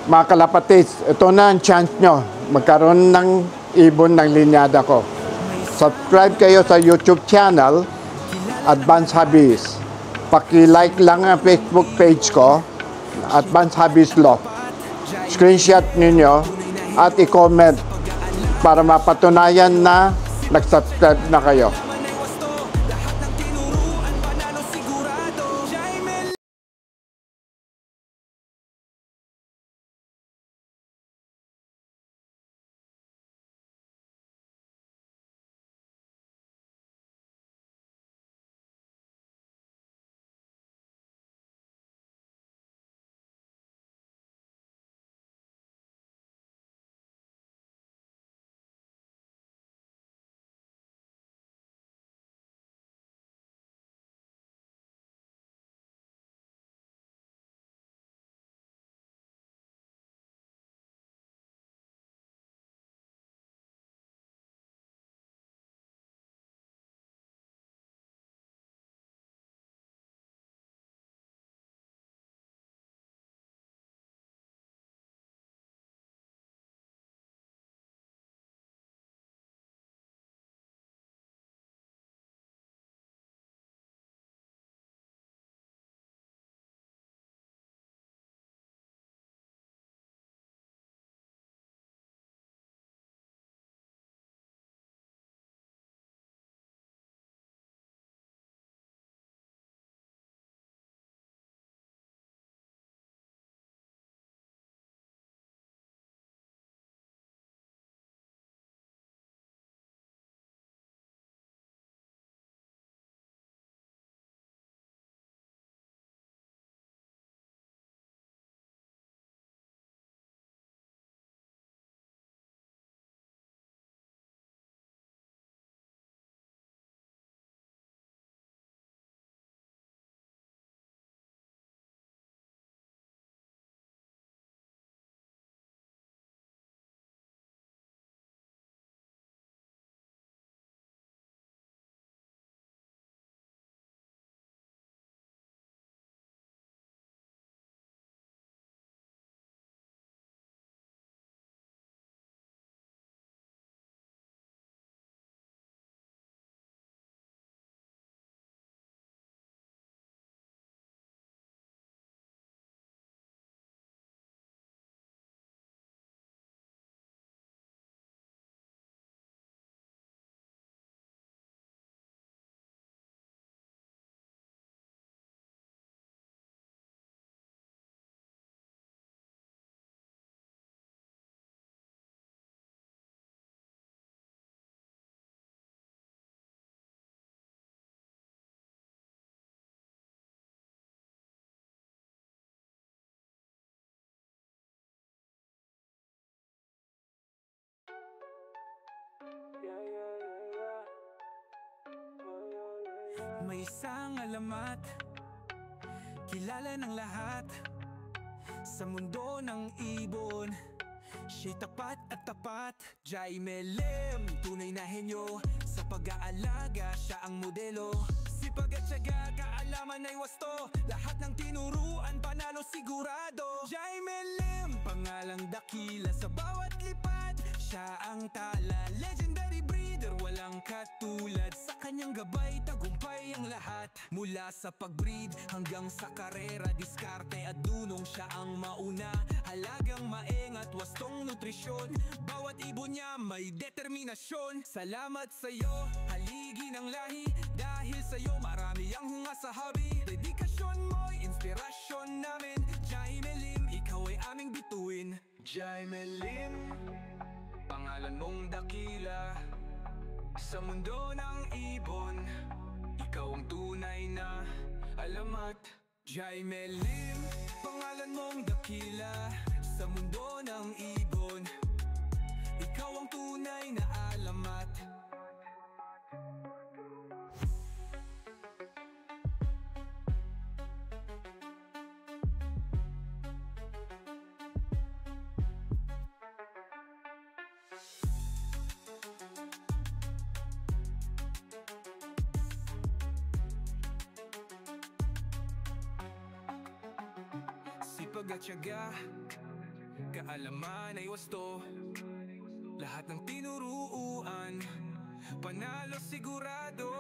Mga kalapatis, ito na ang chance nyo magkaroon ng ibon ng linyada ko. Subscribe kayo sa YouTube channel, Advance Hobbies. Paki-like lang ang Facebook page ko, Advance Hobbies Loft. Screenshot ninyo at i-comment para mapatunayan na nag-subscribe na kayo. May isang alamat, kilala ng lahat sa mundo ng ibon. Siya'y tapat at tapat, Jaime Lim, tunay na henyo sa pag-aalaga, siya ang modelo. Sipag at tiyaga, kaalaman ay wasto, lahat ng tinuruan panalo sigurado. Jaime Lim, pangalang dakila sa bawat lipad, siya ang tala, legendary breeder, walang katulad. Sa kanyang gabay, tagumpay ang lahat. Mula sa pag-breed hanggang sa karera, diskarte at dunong siya ang mauna. Halagang maingat, wastong nutrisyon, bawat ibon niya may determinasyon. Salamat sa'yo, haligi ng lahi, dahil sa'yo marami ang hunga sa hobby. Dedikasyon mo'y inspirasyon namin, Jaime Lim, ikaw ay aming bituin. Jaime Lim, pangalan mong dakila sa mundo ng ibon, ikaw ang tunay na alamat. Jaime Lim, pangalan mong dakila sa mundo ng ibon, ikaw ang tunay na alamat. Sipag at tiyaga, kaalaman ay wasto. Lahat ng tinuruan, panalo sigurado.